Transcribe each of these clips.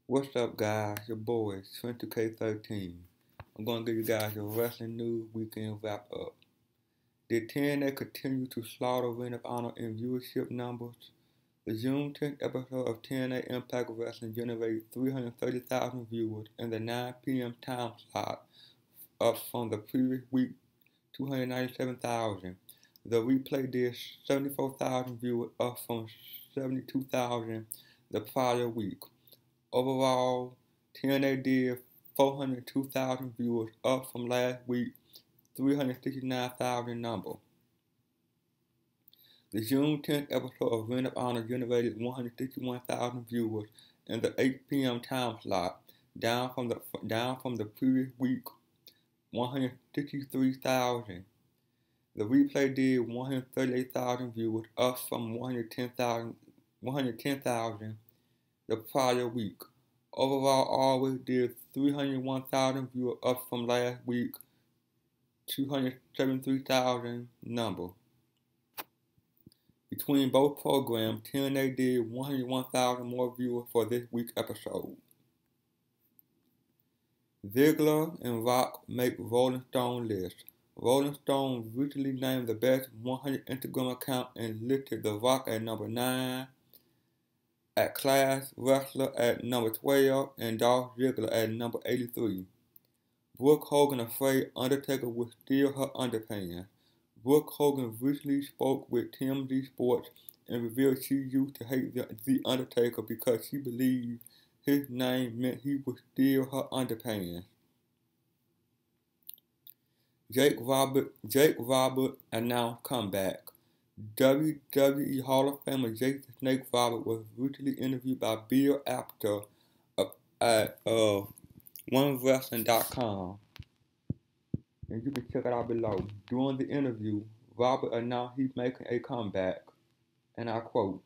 What's up, guys? Your boy, 22K13. I'm going to give you guys your wrestling news weekend wrap up. Did TNA continue to slaughter Ring of Honor in viewership numbers? The June 10th episode of TNA Impact Wrestling generated 330,000 viewers in the 9 p.m. time slot, up from the previous week 297,000. The replay did 74,000 viewers, up from 72,000 the prior week. Overall, TNA did 402,000 viewers, up from last week 369,000 number. The June 10th episode of Ring of Honor generated 161,000 viewers in the 8 p.m. time slot, down from the previous week 163,000. The replay did 138,000 viewers, up from 110,000 the prior week. Overall, Always did 301,000 viewers, up from last week 273,000 number. Between both programs, TNA did 101,000 more viewers for this week's episode. Ziggler and Rock make Rolling Stone list. Rolling Stone recently named the best 100 Instagram account and listed The Rock at number 9, at Class Wrestler at number 12, and Dolph Ziggler at number 83. Brooke Hogan afraid Undertaker would steal her underpants. Brooke Hogan recently spoke with TMZ Sports and revealed she used to hate the Undertaker because she believed his name meant he would steal her underpants. Jake Roberts announced comeback. WWE Hall of Famer Jake the Snake Roberts was recently interviewed by Bill Apter at OneWrestling.com, and you can check it out below. During the interview, Robert announced he's making a comeback, and I quote,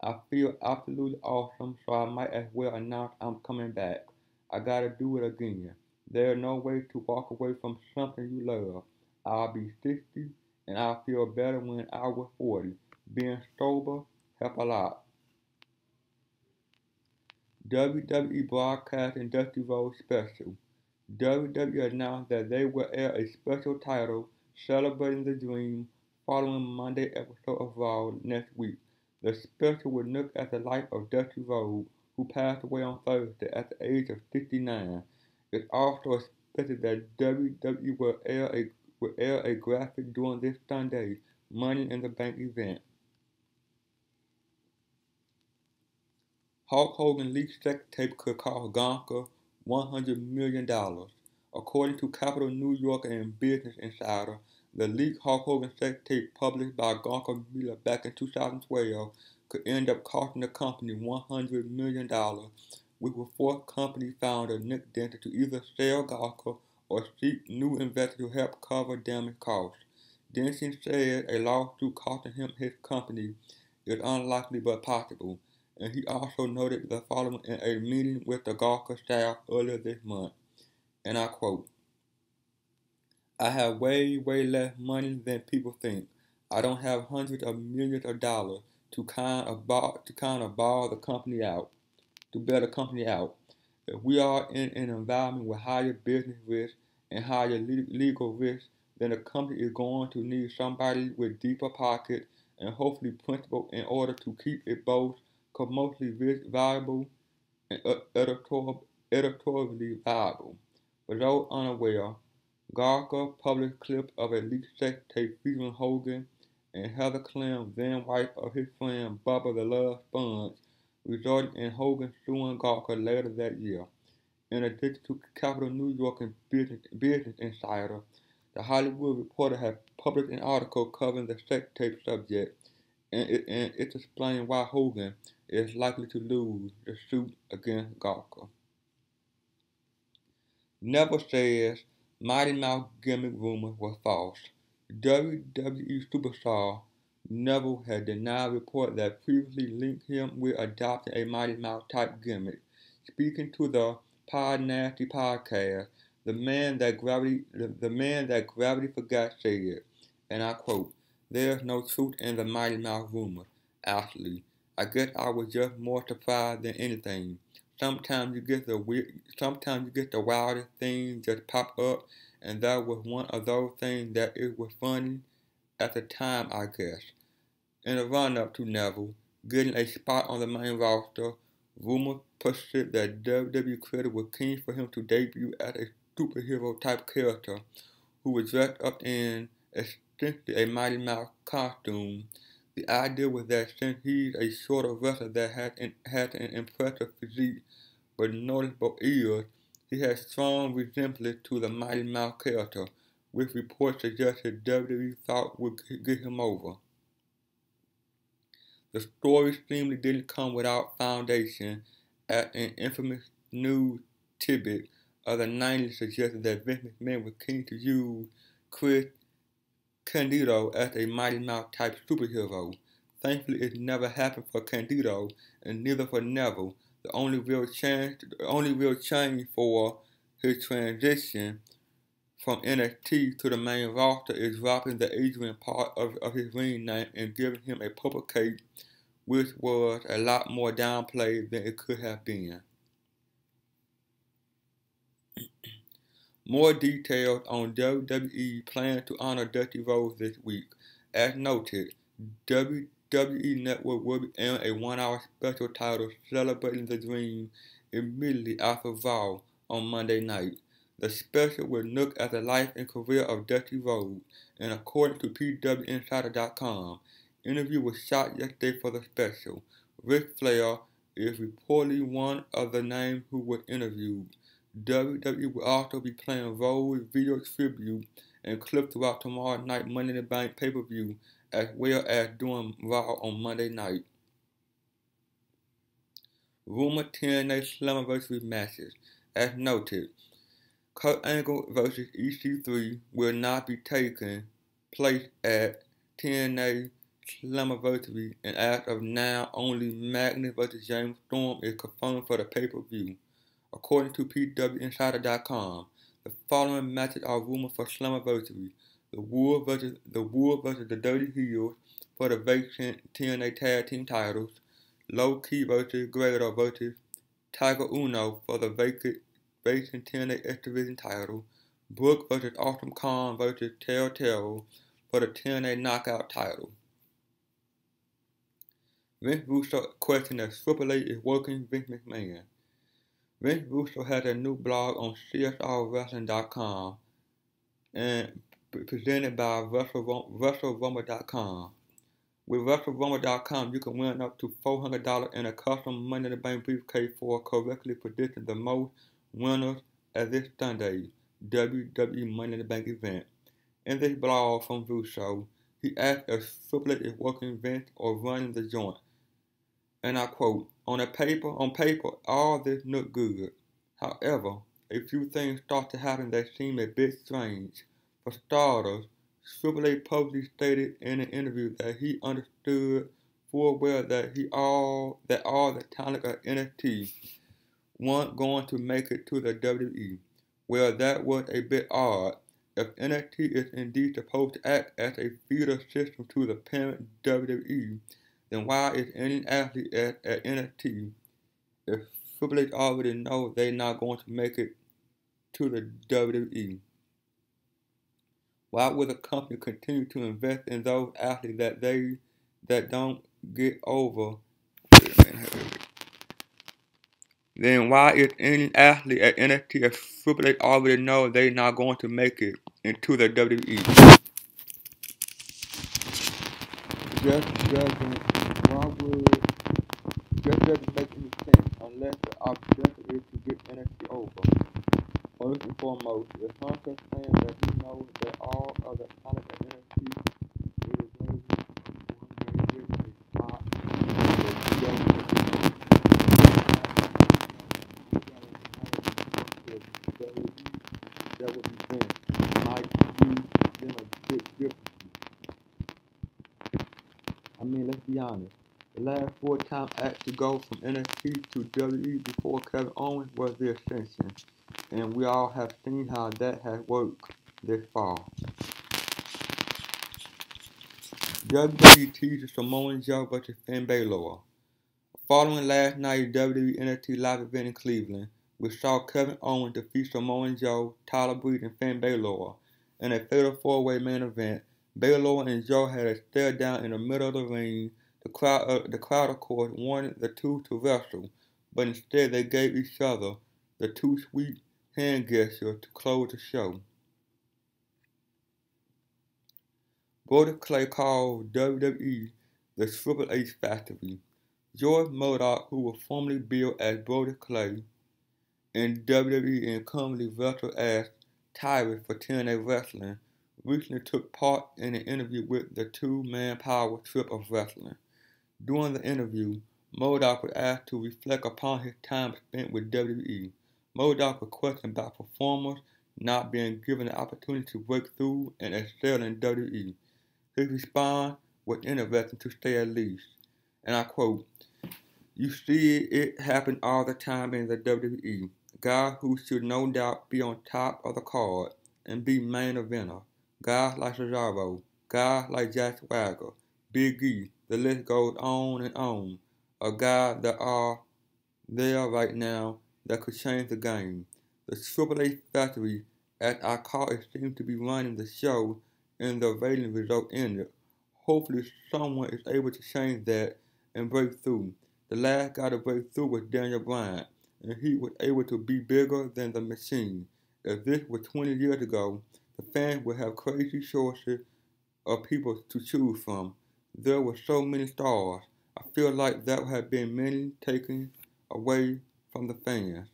"I feel absolutely awesome, so I might as well announce I'm coming back. I gotta do it again. There's no way to walk away from something you love. I'll be 60, and I'll feel better when I was 40. Being sober helped a lot." WWE broadcasting Dusty Rhodes special. WWE announced that they will air a special titled Celebrating the Dream following Monday episode of Raw next week. The special will look at the life of Dusty Rhodes, who passed away on Thursday at the age of 69. It's also expected that WWE will air a graphic during this Sunday Money in the Bank event. Hulk Hogan leaked sex tape could cost Gonka $100 million. According to Capital New York and Business Insider, the leaked Hulk Hogan sex tape published by Gonka Media back in 2012 could end up costing the company $100 million, with the fourth company founder Nick Denton to either sell Gonka or seek new investors to help cover damage costs. Denton said a lawsuit costing him his company is unlikely but possible, and he also noted the following in a meeting with the Gawker staff earlier this month, and I quote, "I have way less money than people think. I don't have hundreds of millions of dollars to kind of bail the company out, to bail the company out. If we are in an environment with higher business risk and higher legal risk, then the company is going to need somebody with deeper pockets and hopefully principle in order to keep it both commercially viable and editorially viable." For those unaware, Gawker published clips of a leaked sex tape featuring Hogan and Heather Clem, then wife of his friend Bubba the Love Sponge, resulting in Hogan suing Gawker later that year. In addition to Capital New York and Business Insider, The Hollywood Reporter had published an article covering the sex tape subject, and it explained why Hogan is likely to lose the suit against Gawker. Neville says Mighty Mouse gimmick rumors were false. WWE superstar Neville had denied reports that previously linked him with adopting a Mighty Mouse type gimmick. Speaking to the Pod Nasty podcast, the man that gravity forgot said, and I quote, "There's no truth in the Mighty Mouse rumor. Actually, I guess I was just more surprised than anything. Sometimes you get the wildest things just pop up, and that was one of those things that it was funny at the time, I guess. In the run-up to Neville getting a spot on the main roster, rumors persist that WWE creative was keen for him to debut as a superhero-type character who was dressed up in essentially a Mighty Mouse costume. The idea was that since he's a shorter wrestler that has an impressive physique but noticeable ears, he has strong resemblance to the Mighty Mouse character, which reports suggested WWE thought would get him over. The story seemingly didn't come without foundation, as an infamous news tidbit of the 90s suggested that Vince McMahon was keen to use Chris Candido as a Mighty Mouse type superhero. Thankfully, it never happened for Candido, and neither for Neville. The only real change for his transition from NXT to the main roster is dropping the Adrian part of his ring name and giving him a purple cape, which was a lot more downplayed than it could have been. More details on WWE plans to honor Dusty Rhodes this week. As noted, WWE Network will be airing a 1-hour special titled Celebrating the Dream immediately after Raw on Monday night. The special will look at the life and career of Dusty Rhodes, and according to PWInsider.com, interview was shot yesterday for the special. Ric Flair is reportedly one of the names who was interviewed. WWE will also be playing Rhodes video tribute and clips throughout tomorrow night Money in the Bank pay-per-view, as well as during Raw on Monday night. Rumored TNA Slammiversary matches. As noted, Kurt Angle vs. EC3 will not be taking place at TNA Slammiversary, and as of now, only Magnus vs. James Storm is confirmed for the pay-per-view. According to PWInsider.com, the following matches are rumored for Slammiversary: The Wolves versus the Dirty Heels for the vacant TNA Tag Team titles, Low Ki versus Grado versus Tiger Uno for the vacant TNA X Division title, Brooke versus Awesome Kong versus Telltale for the TNA Knockout title. Vince Russo questioned if Triple H is working Vince McMahon. Vince Russo has a new blog on CSRWrestling.com and presented by WrestleRumble.com. With WrestleRumble.com, you can win up to $400 in a custom Money in the Bank briefcase for correctly predicting the most winners at this Sunday WWE Money in the Bank event. In this blog from Russo, he asked if Triple H is working Vince or running the joint. And I quote, on paper, all this looked good. However, a few things start to happen that seem a bit strange. For starters, Triple H publicly stated in an interview that he understood full well that all the talent of NXT weren't going to make it to the WWE. Well, that was a bit odd. If NXT is indeed supposed to act as a feeder system to the parent WWE, then why is any athlete at NXT, if Triple H already knows they're not going to make it to the WWE? Why would the company continue to invest in those athletes that don't get over? Then why is any athlete at NXT if Triple H already knows they're not going to make it into the WWE? Just doesn't make any sense unless the objective is to get NXT over. First and foremost, if Hunter saying that he knows that all of the talent at NXT is ready to get a spot, that would be Vince. Might use them a bit differently. I mean, let's be honest. The last 4-time act to go from NXT to WWE before Kevin Owens was the Ascension, and we all have seen how that has worked this far. WWE teases Samoa Joe vs. Finn Balor. Following last night's WWE NXT live event in Cleveland, we saw Kevin Owens defeat Samoa Joe, Tyler Breeze, and Finn Balor. In a fatal four-way main event, Balor and Joe had a stare down in the middle of the ring. The crowd, of course, wanted the two to wrestle, but instead they gave each other the two sweet hand gesture to close the show. Brody Clay called WWE the Triple H Factory. George Murdoch, who was formerly billed as Brody Clay in WWE and currently wrestled as Tyrus for TNA Wrestling, recently took part in an interview with the two-man power trip of wrestling. During the interview, Murdoch was asked to reflect upon his time spent with WWE. Murdoch was questioned about performers not being given the opportunity to break through and excel in WWE. His response was interesting to say at least, and I quote, "You see it happen all the time in the WWE. Guys who should no doubt be on top of the card and be main eventer. Guys like Cesaro, guys like Jack Swagger, Big E, the list goes on and on. A guys that are there right now that could change the game. The Triple H Factory, as I call it, seems to be running the show and the rating result in it. Hopefully someone is able to change that and break through. The last guy to break through was Daniel Bryan, and he was able to be bigger than the machine. If this was 20 years ago, the fans would have crazy choices of people to choose from. There were so many stars. I feel like there have been many taken away from the fans."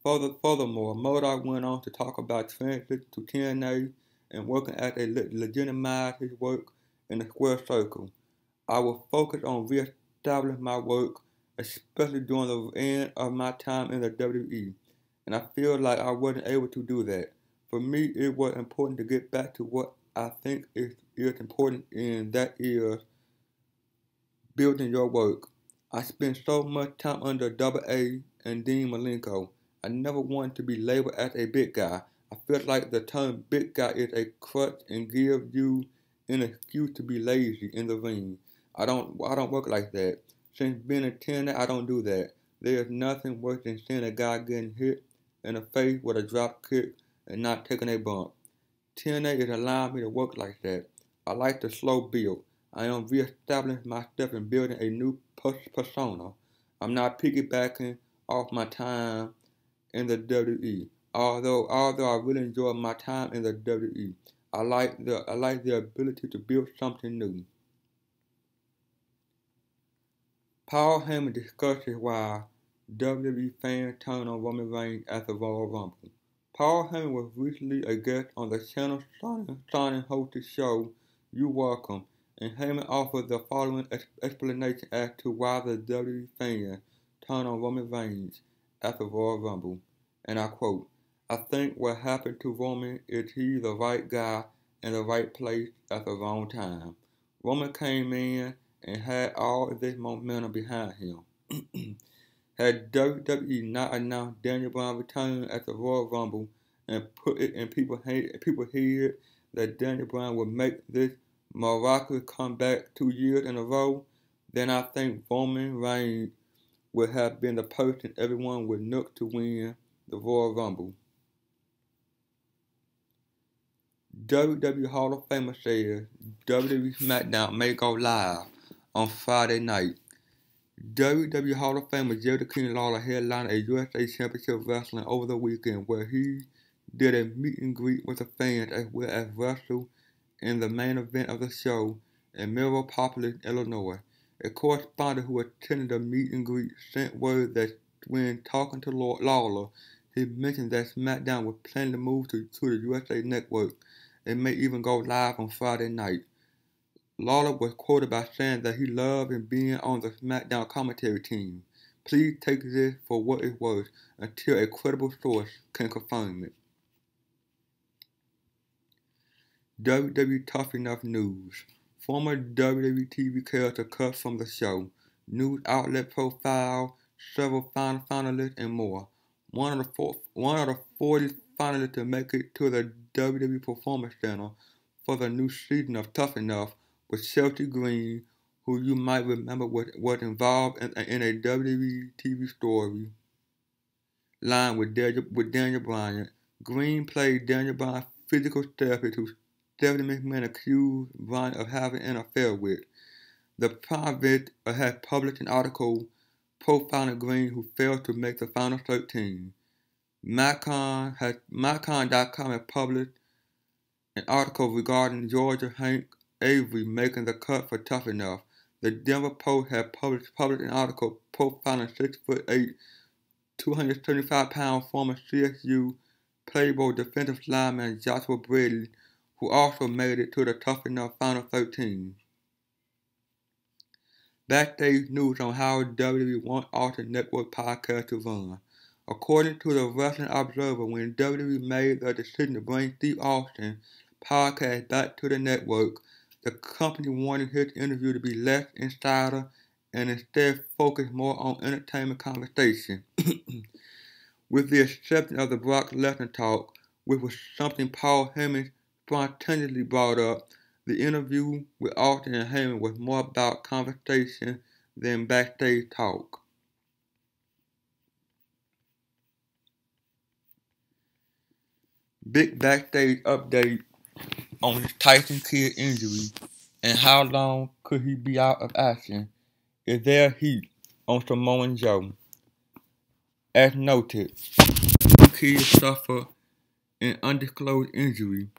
Furthermore, Murdoch went on to talk about transit to TNA and working as a legitimize his work in the square circle. "I will focus on re-establishing my work, especially during the end of my time in the WWE, and I feel like I wasn't able to do that. For me, it was important to get back to what I think is important, and that is building your work. I spent so much time under Double A and Dean Malenko. I never wanted to be labeled as a big guy. I feel like the term big guy is a crutch and gives you an excuse to be lazy in the ring. I don't work like that. Since being a TNA, I don't do that. There is nothing worse than seeing a guy getting hit in the face with a drop kick and not taking a bump. TNA is allowing me to work like that. I like the slow build. I am re-establishing myself and building a new persona. I'm not piggybacking off my time in the WWE. Although I really enjoy my time in the WWE, I like the ability to build something new." Paul Heyman discusses why WWE fans turned on Roman Reigns at the Royal Rumble. Paul Heyman was recently a guest on the channel Sonnen hosted show You Welcome, and Heyman offered the following explanation as to why the WWE fans turned on Roman Reigns at the Royal Rumble, and I quote, "I think what happened to Roman is he's the right guy in the right place at the wrong time. Roman came in and had all this momentum behind him. Had WWE not announced Daniel Bryan's return at the Royal Rumble and put it in people's head that Daniel Bryan would make this miraculous comeback 2 years in a row, then I think Roman Reigns would have been the person everyone would look to win the Royal Rumble." WWE Hall of Famer says WWE SmackDown may go live on Friday night. WWE Hall of Famer Jerry King Lawler headlined a USA Championship Wrestling over the weekend where he did a meet and greet with the fans as well as wrestled in the main event of the show in Metropolis, Illinois. A correspondent who attended the meet and greet sent word that when talking to Lawler, he mentioned that SmackDown was planning to move to the USA Network and may even go live on Friday night. Lawler was quoted by saying that he loved being on the SmackDown commentary team. "Please take this for what it's worth until a credible source can confirm it." WWE Tough Enough News. Former WWE TV character cut from the show. News outlet profile, several finalists, and more. One of the 40 finalists to make it to the WWE Performance Center for the new season of Tough Enough was Chelsea Green, who you might remember was involved in a WWE TV story line with Daniel Bryan. Green played Daniel Bryan's physical therapist who Stephanie McMahon accused Bryan of having an affair with. The Private had published an article profiling Green, who failed to make the final 13. MyCon.com had published an article regarding Georgia Hank Avery making the cut for Tough Enough. The Denver Post had published an article profiling 6'8", 275-pound former CSU Playboy defensive lineman Joshua Bradley, who also made it to the Tough Enough Final 13. Backstage news on how WWE wants Austin Network podcast to run. According to the Wrestling Observer, when WWE made the decision to bring Steve Austin podcast back to the network, the company wanted his interview to be less insider and instead focus more on entertainment conversation. With the exception of the Brock Lesnar talk, which was something Paul Heyman spontaneously brought up, the interview with Austin and Heyman was more about conversation than backstage talk. Big backstage update on Tyson Kidd injury and how long could he be out of action. Is there heat on Samoa Joe? As noted, Kidd suffered an undisclosed injury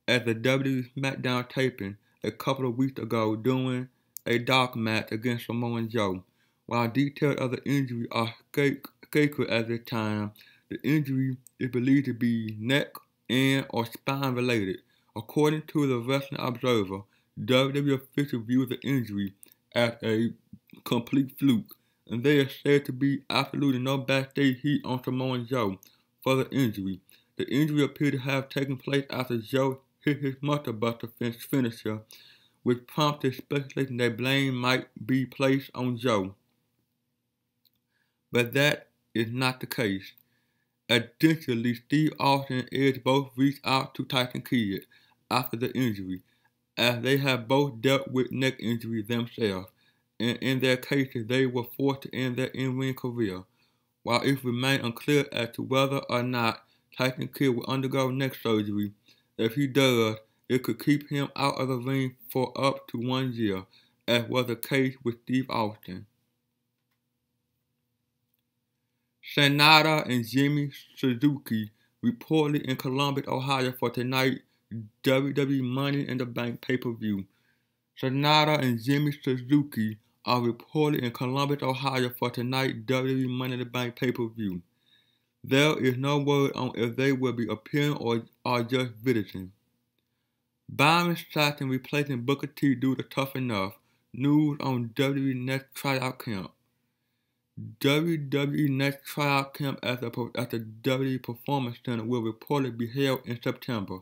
at the WWE SmackDown taping a couple of weeks ago during a dark match against Samoa Joe. While details of the injury are sacred at this time, the injury is believed to be neck and or spine related. According to the Wrestling Observer, WWE officials view the injury as a complete fluke, and there is said to be absolutely no backstage heat on Samoa Joe for the injury. The injury appeared to have taken place after Joe hit his Monster Buster finisher, which prompted speculation that blame might be placed on Joe. But that is not the case. Additionally, Steve Austin and Edge both reached out to Tyson Kidd after the injury, as they have both dealt with neck injuries themselves, and in their cases they were forced to end their in-ring career. While it remains unclear as to whether or not Tyson Kidd will undergo neck surgery, if he does, it could keep him out of the ring for up to 1 year, as was the case with Steve Austin. Sanada and Jimmy Suzuki reportedly in Columbus, Ohio for tonight's WWE Money in the Bank pay-per-view. Sanada and Jimmy Suzuki are reportedly in Columbus, Ohio for tonight's WWE Money in the Bank pay-per-view. There is no word on if they will be appearing or are just visiting. Byron Saxton replacing Booker T due to Tough Enough. News on WWE next tryout camp. WWE next tryout camp at the WWE Performance Center will reportedly be held in September.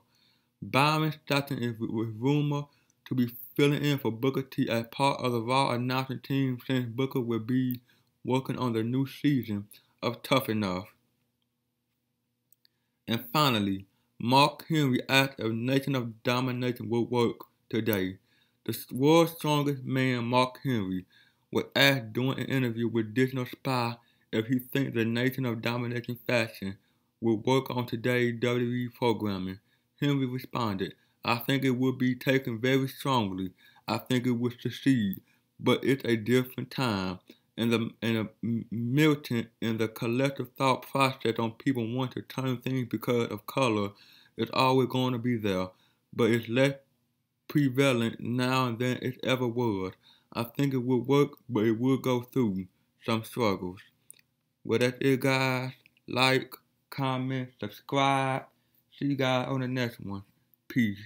Byron Saxton is rumored to be filling in for Booker T as part of the Raw announcing team, since Booker will be working on the new season of Tough Enough. And finally, Mark Henry asked if Nation of Domination would work today. The world's strongest man, Mark Henry, was asked during an interview with Digital Spy if he thinks the Nation of Domination faction would work on today's WWE programming. Henry responded, "I think it would be taken very strongly. I think it would succeed, but it's a different time. And the militant and the collective thought process on people wanting to turn things because of color is always going to be there, but it's less prevalent now than it ever was. I think it will work, but it will go through some struggles." Well, that's it, guys. Like, comment, subscribe. See you guys on the next one. Peace.